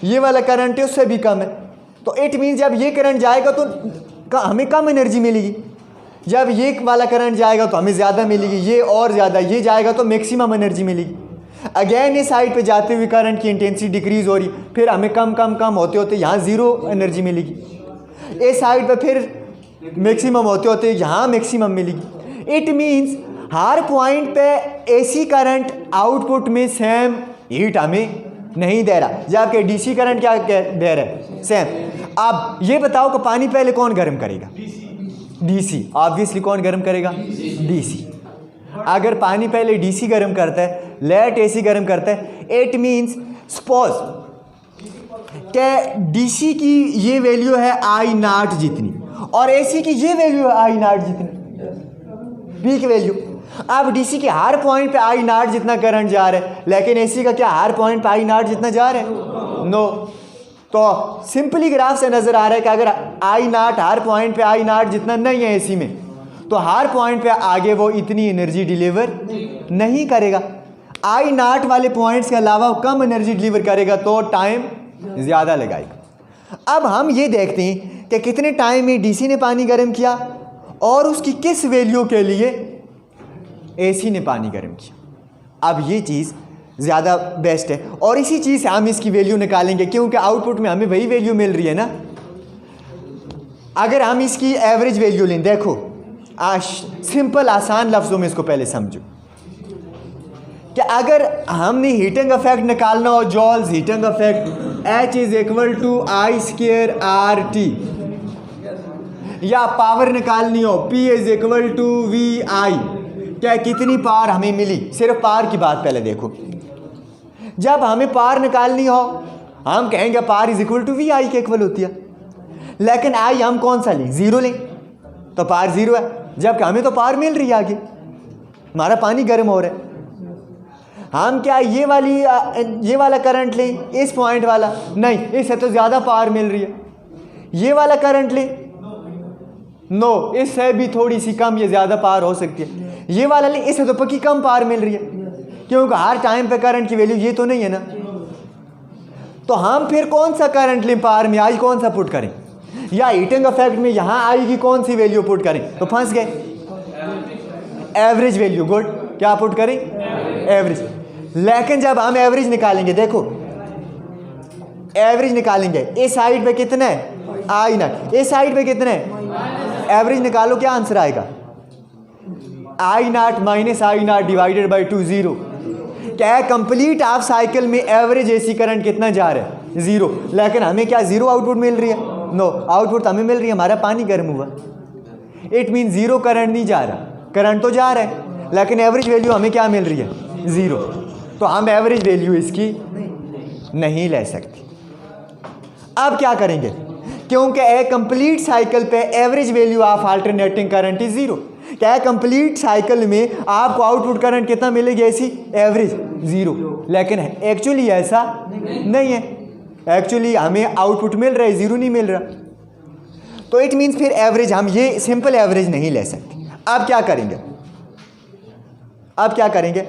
ये वाला करंट है उससे भी कम है। तो इट मीन जब ये करंट जाएगा तो हमें कम एनर्जी मिलेगी, जब ये वाला करंट जाएगा तो हमें ज़्यादा मिलेगी, ये और ज़्यादा, ये जाएगा तो मैक्सिमम एनर्जी मिलेगी। अगेन इस साइड पे जाते हुए करंट की इंटेंसिटी डिक्रीज हो रही, फिर हमें कम कम कम होते होते यहाँ ज़ीरो एनर्जी मिलेगी। इस साइड पे फिर मैक्सिमम होते होते यहाँ मैक्सिमम मिलेगी। इट मीन्स हर पॉइंट पे एसी करंट आउटपुट में सेम हीट हमें नहीं दे रहा, जबकि डीसी करंट क्या दे रहा है, सेम। अब ये बताओ कि पानी पहले कौन गर्म करेगा? डीसी। ऑब्वियसली कौन गर्म करेगा? डीसी। अगर पानी पहले डीसी गर्म करता है, लेट एसी गर्म करता है, इट मीन्स सपोज कि डीसी की ये वैल्यू है आई नॉट जितनी और एसी की ये वैल्यू है आई नॉट जितनी, पीक वैल्यू। अब डीसी के हर पॉइंट पे आई नॉट जितना करंट जा रहा है, लेकिन एसी का क्या हर पॉइंट पे आई नॉट जितना जा रहा है? नो। तो सिंपली ग्राफ से नजर आ रहा है कि अगर आई नॉट हर पॉइंट पे आई नॉट जितना नहीं है एसी में, तो हर पॉइंट पे आगे वो इतनी एनर्जी डिलीवर नहीं करेगा। आई नॉट वाले पॉइंट्स के अलावा कम एनर्जी डिलीवर करेगा तो टाइम ज़्यादा लगाएगा। अब हम ये देखते हैं कि कितने टाइम में डीसी ने पानी गर्म किया और उसकी किस वैल्यू के लिए एसी ने पानी गर्म किया। अब ये चीज़ ज़्यादा बेस्ट है और इसी चीज़ से हम इसकी वैल्यू निकालेंगे, क्योंकि आउटपुट में हमें वही वैल्यू मिल रही है ना। अगर हम इसकी एवरेज वैल्यू लें, देखो सिंपल आसान लफ्ज़ों में इसको पहले समझो कि अगर हमने हीटिंग इफेक्ट निकालना हो, Joule's heating effect, H is equal to I square R T, या पावर निकालनी हो P is equal to V I, क्या कितनी पावर हमें मिली? सिर्फ पावर की बात पहले देखो। जब हमें पावर निकालनी हो हम कहेंगे power is equal to V I के इक्वल होती है, लेकिन आई हम कौन सा लें? ज़ीरो लें तो पावर ज़ीरो है, जबकि हमें तो पावर मिल रही है, आगे हमारा पानी गर्म हो रहा है। हम क्या ये वाला करंट लें, इस पॉइंट वाला? नहीं, इससे तो ज़्यादा पावर मिल रही है। ये वाला करंट लें? नो, इससे भी थोड़ी सी कम या ज़्यादा पावर हो सकती है। ये वाला लें, इससे तो पक्की कम पावर मिल रही है, क्योंकि हर टाइम पे करंट की वैल्यू ये तो नहीं है ना। तो हम फिर कौन सा करंट लें? पावर में आई कौन सा पुट करें, या हीटिंग इफेक्ट में यहाँ आई की कौन सी वैल्यू पुट करें? तो फंस गए। Average value, good. क्या पुट करें? एवरेज। लेकिन जब हम एवरेज निकालेंगे, देखो एवरेज निकालेंगे, इस साइड पे कितना है? आई नॉट, इस साइड पे कितना है? एवरेज निकालो, क्या आंसर आएगा? I nought minus I nought divided by 2, 0। क्या है? कंप्लीट हाफ साइकिल में एवरेज एसी करंट कितना जा रहा है? 0। लेकिन हमें क्या 0 आउटपुट मिल रही है? नो, आउटपुट हमें मिल रही है, हमारा पानी गर्म हुआ। इट मीन 0 करंट नहीं जा रहा, करंट तो जा रहा है, लेकिन एवरेज वैल्यू हमें क्या मिल रही है? 0। तो हम एवरेज वैल्यू इसकी नहीं ले सकते। अब क्या करेंगे? क्योंकि एक कंप्लीट साइकिल पे average value of alternating current is 0। क्या है? कंप्लीट साइकिल में आपको आउटपुट करंट कितना मिलेगी? ऐसी एवरेज 0। लेकिन एक्चुअली ऐसा नहीं है, एक्चुअली हमें आउटपुट मिल रहा है, 0 नहीं मिल रहा। तो इट मीन्स फिर एवरेज हम ये सिंपल एवरेज नहीं ले सकते। अब क्या करेंगे? अब क्या करेंगे?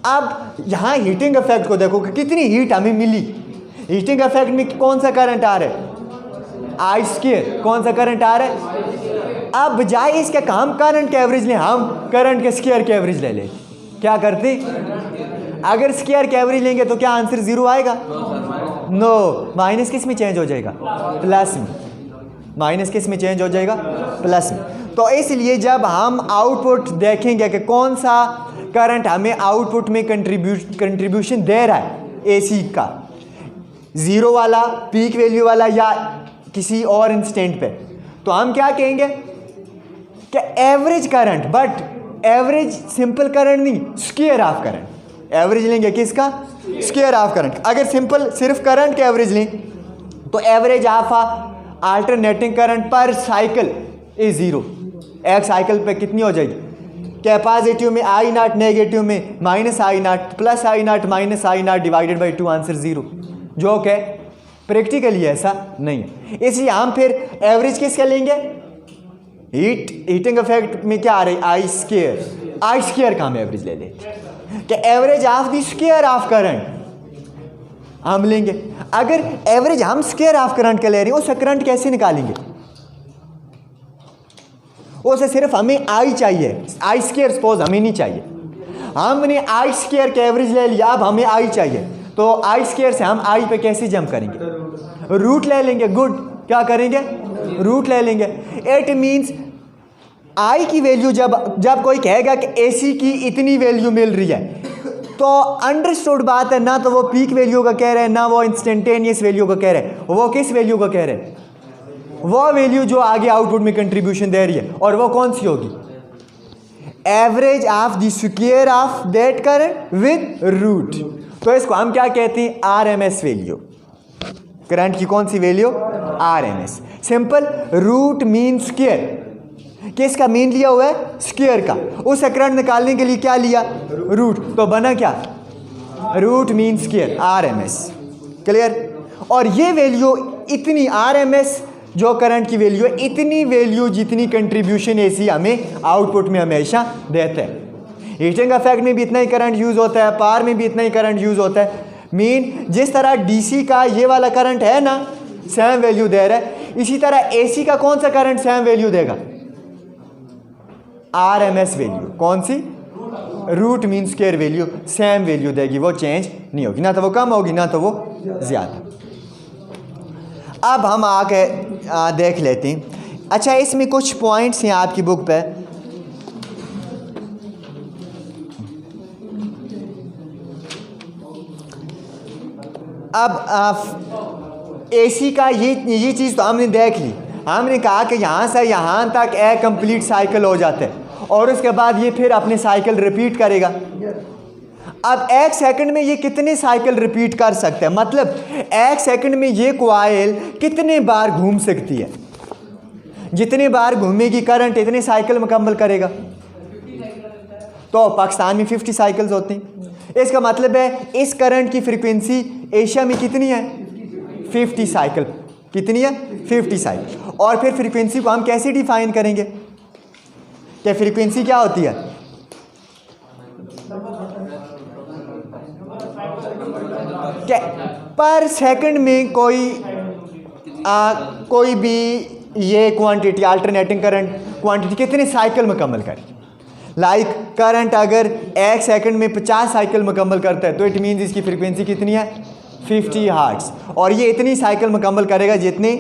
अब यहाँ हीटिंग इफेक्ट को देखो कि कितनी हीट हमें मिली। हीटिंग इफेक्ट में कौन सा करंट आ रहा है? आई स्क्वायर। कौन सा करंट आ रहा है? अब बजाय इसके हम करंट के एवरेज लें, हम करंट के स्क्वायर के एवरेज ले लें। क्या करते? अगर स्क्वायर के एवरेज लेंगे तो क्या आंसर 0 आएगा? नो, माइनस किस में चेंज हो जाएगा? प्लस में। माइनस किस में चेंज हो जाएगा? प्लस में। तो इसलिए जब हम आउटपुट देखेंगे कि कौन सा करंट हमें आउटपुट में कंट्रीब्यूशन दे रहा है एसी का, ज़ीरो वाला, पीक वैल्यू वाला या किसी और इंस्टेंट पे, तो हम क्या कहेंगे कि average current, but average simple current नहीं, स्क्वायर ऑफ करंट। एवरेज लेंगे किसका? Square of current. अगर सिंपल सिर्फ करंट के एवरेज लें तो एवरेज ऑफ अल्टरनेटिंग करंट पर साइकिल इज ज़ीरो। एक साइकिल पे कितनी हो जाएगी? कैपेसिटिव में आई नॉट, नेगेटिव में minus I not, plus I nought, minus I nought divided by 2, answer zero. जो कि प्रैक्टिकली ऐसा नहीं है। इसलिए हम फिर एवरेज किसका लेंगे? हीटिंग इफेक्ट में क्या आ रही? आई स्क्वायर। आई स्क्वायर का हम एवरेज ले लेते कि average of the square of current हम लेंगे। अगर एवरेज हम स्क्वायर ऑफ करंट का ले रहे हैं, उस करंट कैसे निकालेंगे? उसे सिर्फ हमें आई चाहिए, आई स्क्वायर सपोज हमें नहीं चाहिए, हमने आई स्क्वायर का एवरेज ले लिया, अब हमें आई चाहिए, तो आई स्क्वायर से हम आई पे कैसे जंप करेंगे? रूट ले लेंगे। गुड, क्या करेंगे? रूट ले लेंगे। इट मीन्स आई की वैल्यू जब कोई कहेगा कि एसी की इतनी वैल्यू मिल रही है, तो अंडरस्टूड बात है, ना तो वो पीक वैल्यू का कह रहे हैं, ना वो इंस्टेंटेनियस वैल्यू का कह रहे हैं। वो किस वैल्यू का कह रहे हैं? वो वैल्यू जो आगे आउटपुट में कंट्रीब्यूशन दे रही है। और वो कौन सी होगी? Average of the square of that current with root. तो इसको हम क्या कहते हैं? RMS value. करंट की कौन सी value? RMS. Simple, root mean square. किसका मीन लिया हुआ है? स्क्वायर का। उस करंट निकालने के लिए क्या लिया? रूट। तो बना क्या? Root mean square, RMS. Clear? और ये वैल्यू इतनी, आरएमएस जो करंट की वैल्यू है, इतनी वैल्यू जितनी कंट्रीब्यूशन एसी हमें आउटपुट में हमेशा देता है। हीटिंग इफेक्ट में भी इतना ही करंट यूज़ होता है, पावर में भी इतना ही करंट यूज़ होता है। मीन जिस तरह डीसी का ये वाला करंट है ना, सेम वैल्यू दे रहा है, इसी तरह एसी का कौन सा करंट सेम वैल्यू देगा? RMS value. कौन सी? Root mean square value, same value देगी, वो चेंज नहीं होगी, ना तो वो कम होगी ना तो वो ज़्यादा। अब हम आके देख लेते हैं। अच्छा, इसमें कुछ पॉइंट्स हैं आपकी बुक पे। अब एसी का ये चीज़ तो हमने देख ली। हमने कहा कि यहाँ से यहाँ तक एक कंप्लीट साइकिल हो जाता है और उसके बाद ये फिर अपने साइकिल रिपीट करेगा। अब एक सेकंड में ये कितने साइकिल रिपीट कर सकते हैं? मतलब एक सेकंड में ये कॉइल कितने बार घूम सकती है? जितने बार घूमेगी करंट, इतने साइकिल मुकम्मल करेगा। तो पाकिस्तान में 50 साइकिल्स होती हैं। इसका मतलब है इस करंट की फ्रीक्वेंसी एशिया में कितनी है? 50 साइकिल। कितनी है? 50 साइकिल। और फिर फ्रीक्वेंसी को हम कैसे डिफाइन करेंगे? क्या फ्रीक्वेंसी क्या होती है? क्या पर सेकंड में कोई भी ये क्वांटिटी, अल्टरनेटिंग करंट क्वांटिटी कितने साइकिल मुकम्मल करेगी? लाइक करंट अगर एक सेकंड में 50 साइकिल मुकम्मल करता है तो इट मीन्स इसकी फ्रीक्वेंसी कितनी है? 50 हर्ट्ज। और ये इतनी साइकिल मुकम्मल करेगा जितनी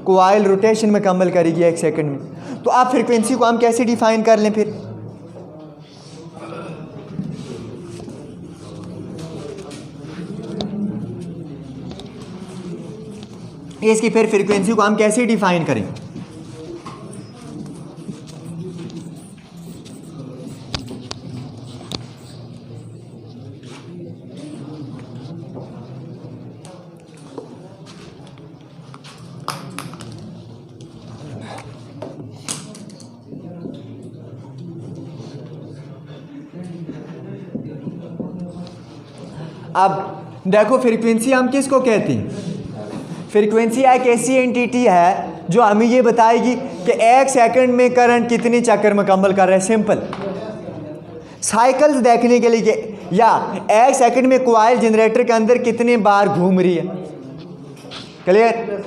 कॉइल रोटेशन मुकम्मल करेगी एक सेकंड में। तो आप फ्रीक्वेंसी को हम कैसे डिफाइन कर लें फिर? इसकी फिर फ्रीक्वेंसी को हम कैसे डिफाइन करें? अब देखो, फ्रीक्वेंसी हम किसको कहते हैं? फ्रीक्वेंसी एक ऐसी एंटिटी है जो हमें ये बताएगी कि एक सेकंड में करंट कितने चक्कर मुकम्मल कर रहा है। सिंपल साइकिल्स देखने के लिए, या एक सेकंड में कॉइल जनरेटर के अंदर कितने बार घूम रही है। क्लियर?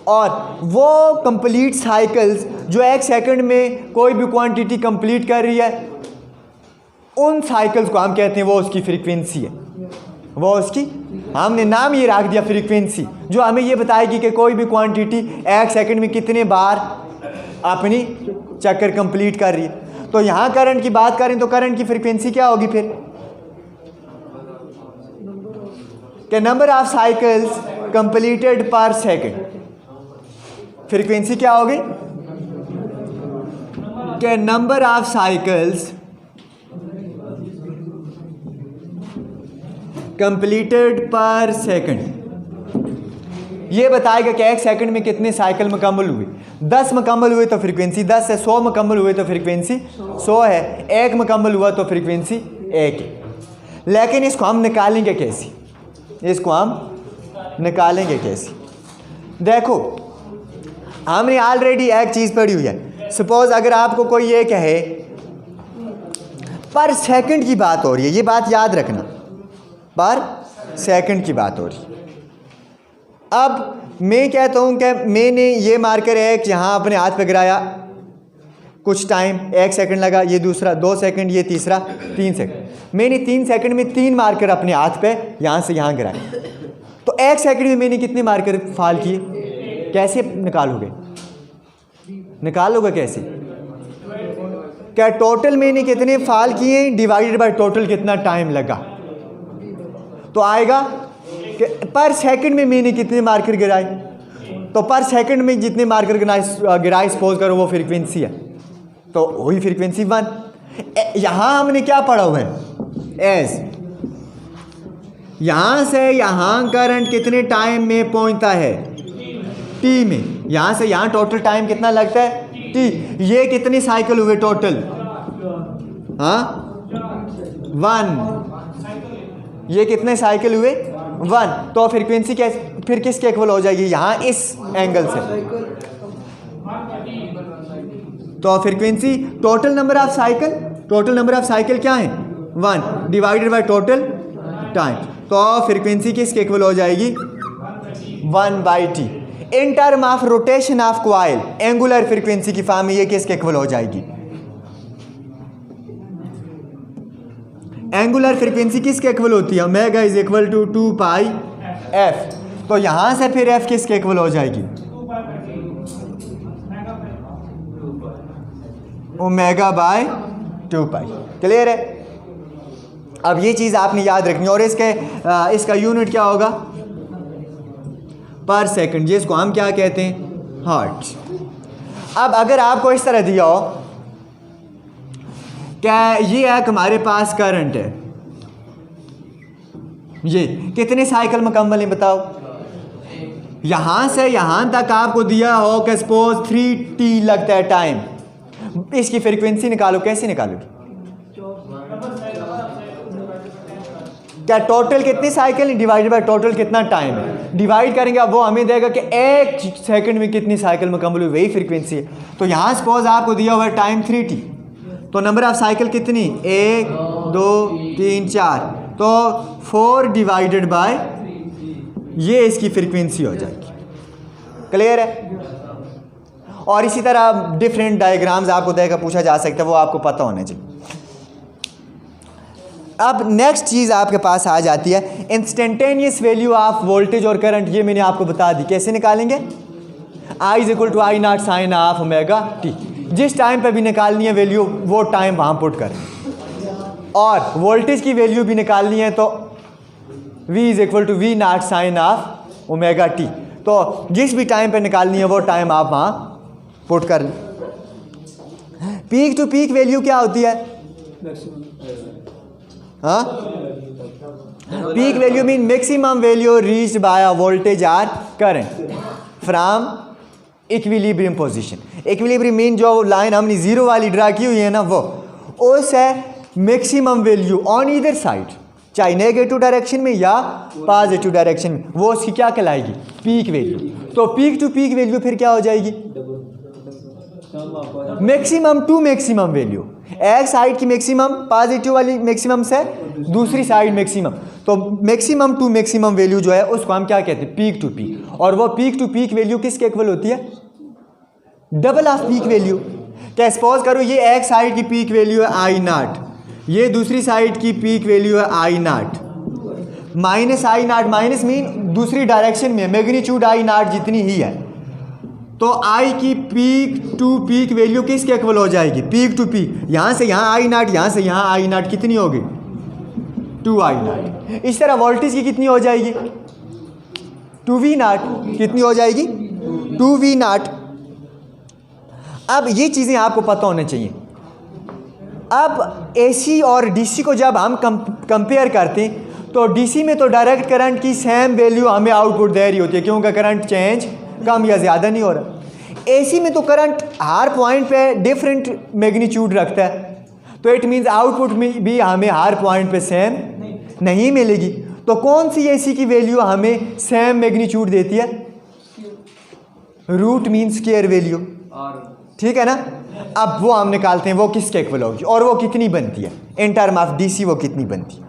और वो कंप्लीट साइकिल्स जो एक सेकंड में कोई भी क्वांटिटी कंप्लीट कर रही है, उन साइकिल्स को हम कहते हैं वो उसकी फ्रीक्वेंसी है। वो उसकी, हमने नाम ये रख दिया फ्रीक्वेंसी, जो हमें ये बताएगी कि कोई भी क्वांटिटी एक सेकंड में कितने बार अपनी चक्कर कंप्लीट कर रही है। तो यहाँ करंट की बात करें तो करंट की फ्रीक्वेंसी क्या होगी फिर, कि नंबर ऑफ साइकिल्स कंप्लीटेड पर सेकंड। फ्रीक्वेंसी क्या होगी, कि नंबर ऑफ साइकिल्स कंप्लीटेड पर सेकंड। ये बताएगा कि एक सेकंड में कितने साइकिल मुकम्मल हुए। 10 मुकम्मल हुए तो फ्रीक्वेंसी 10 है, 100 मुकम्मल हुए तो फ्रीक्वेंसी 100 है, 1 मुकम्मल हुआ तो फ्रीक्वेंसी 1 है। लेकिन इसको हम निकालेंगे कैसे, इसको हम निकालेंगे कैसे। देखो हमने ऑलरेडी एक चीज़ पढ़ी हुई है। सपोज अगर आपको कोई ये कहे पर सेकंड की बात हो रही है, ये बात याद रखना, पर सेकंड की बात हो रही है। अब मैं कहता हूँ कि मैंने ये मार्कर एक यहाँ अपने हाथ पे गिराया, कुछ टाइम 1 सेकंड लगा, ये दूसरा 2 सेकंड, ये तीसरा 3 सेकंड। मैंने 3 सेकंड में 3 मार्कर अपने हाथ पे यहाँ से यहाँ गिराए, तो 1 सेकंड में मैंने कितने मार्कर फाल किए, कैसे निकालोगे, निकालोगे कैसे, क्या टोटल मैंने कितने फाल किए डिवाइडेड बाय टोटल कितना टाइम लगा, तो आएगा कि पर सेकंड में मैंने कितने मार्कर गिराए। तो पर सेकंड में जितने मार्कर गिराए सपोज करो वो फ्रीक्वेंसी है, तो वही फ्रीक्वेंसी 1। यहाँ हमने क्या पढ़ा हुआ है, एज यहाँ से यहाँ करंट कितने टाइम में पहुँचता है, टी में। यहाँ से यहाँ टोटल टाइम कितना लगता है, टी। ये कितने साइकिल हुए टोटल, हाँ 1। ये कितने साइकिल हुए 1। तो फ्रीक्वेंसी कैसे फिर किसके इक्वल हो जाएगी, यहाँ इस एंगल से। तो frequency total number of cycle, total number of cycle क्या है 1 डिवाइडेड बाय टोटल टाइम। तो फ्रीक्वेंसी किसके इक्वल हो जाएगी 1/t। In term of rotation of coil angular frequency की फॉर्म में ये किसके इक्वल हो जाएगी, एंगुलर फ्रीक्वेंसी किसके इक्वल होती है, omega is equal to 2πf। तो यहां से फिर f किसके इक्वल हो जाएगी, ओमेगा बाय 2π। क्लियर है। अब ये चीज़ आपने याद रखनी, और इसका यूनिट क्या होगा, पर सेकंड, जिसको हम क्या कहते हैं, हर्ट्ज। अब अगर आपको इस तरह दिया हो क्या, ये एक हमारे पास करंट है, ये कितने साइकिल मुकम्मल है बताओ। यहां से यहां तक आपको दिया हो कि सपोज 3t लगता है टाइम, इसकी फ्रीक्वेंसी निकालो, कैसे निकालोगे, क्या टोटल कितनी साइकिल डिवाइडेड बाय टोटल कितना टाइम है, डिवाइड करेंगे। अब वो हमें देगा कि 1 सेकंड में कितनी साइकिल मुकम्मल हुई, वही फ्रीक्वेंसी है। तो यहाँ सपोज आपको दिया हुआ है टाइम 3t, तो नंबर ऑफ साइकिल कितनी 1 2 3 4, तो 4 डिवाइडेड बाय ये इसकी फ्रीक्वेंसी हो जाएगी। क्लियर है। और इसी तरह डिफरेंट डायग्राम्स आपको देकर पूछा जा सकता है, वो आपको पता होना चाहिए। अब नेक्स्ट चीज़ आपके पास आ जाती है इंस्टेंटेनियस वैल्यू ऑफ वोल्टेज और करंट। ये मैंने आपको बता दी, कैसे निकालेंगे, I is equal to I not sine of omega t. जिस टाइम पे भी निकालनी है वैल्यू वो टाइम वहाँ पुट करें, और वोल्टेज की वैल्यू भी निकालनी है तो V is equal to V not sine of omega t. तो जिस भी टाइम पे निकालनी है वो टाइम आप वहाँ पुट कर लें। पीक टू पीक वैल्यू क्या होती है, हाँ, peak value mean maximum value reached by a voltage or current from equilibrium position. Equilibrium mean जो लाइन हमने जीरो वाली ड्रा की हुई है ना, वो उस है maximum value on either side, चाहे नेगेटिव डायरेक्शन में या पॉजिटिव डायरेक्शन में, वो उसकी क्या कहलाएगी, पीक वैल्यू। तो पीक टू पीक वैल्यू फिर क्या हो जाएगी, मैक्सिमम टू मैक्सिमम वैल्यू। एक साइड की मैक्सिमम पॉजिटिव वाली मैक्सिमम से दूसरी साइड मैक्सिमम, तो मैक्सिमम टू मैक्सिमम वैल्यू जो है उसको हम क्या कहते हैं, पीक टू पीक। और वो पीक टू पीक वैल्यू किसके इक्वल होती है, डबल ऑफ पीक वैल्यू। क्या सपोज करो ये एक साइड की पीक वैल्यू है आई नॉट, ये दूसरी साइड की पीक वैल्यू है I nought, minus I nought, minus mean दूसरी डायरेक्शन में मैग्नीट्यूड आई नॉट जितनी ही है, तो आई की पीक टू पीक वैल्यू किसके इक्वल हो जाएगी? पीक टू पीक, यहाँ से यहाँ आई नॉट, यहाँ से यहाँ आई नॉट कितनी होगी? 2I0। इस तरह वोल्टेज की कितनी हो जाएगी? 2V0। कितनी हो जाएगी? 2V0। अब ये चीज़ें आपको पता होना चाहिए। अब AC और DC को जब हम कंपेयर करते हैं तो DC में तो डायरेक्ट करंट की सेम वैल्यू हमें आउटपुट दे रही होती है, क्योंकि करंट चेंज कम या ज़्यादा नहीं हो रहा। AC में तो करंट हर पॉइंट पे डिफरेंट मैग्नीट्यूड रखता है, तो इट मीन्स आउटपुट में भी हमें हर पॉइंट पे सेम नहीं मिलेगी। तो कौन सी AC की वैल्यू हमें सेम मैग्नीट्यूड देती है? रूट मीन स्क्वायर वैल्यू, ठीक है ना। अब वो हम निकालते हैं, वो किसके इक्वल होगी और वो कितनी बनती है इन टर्म ऑफ DC, वो कितनी बनती है।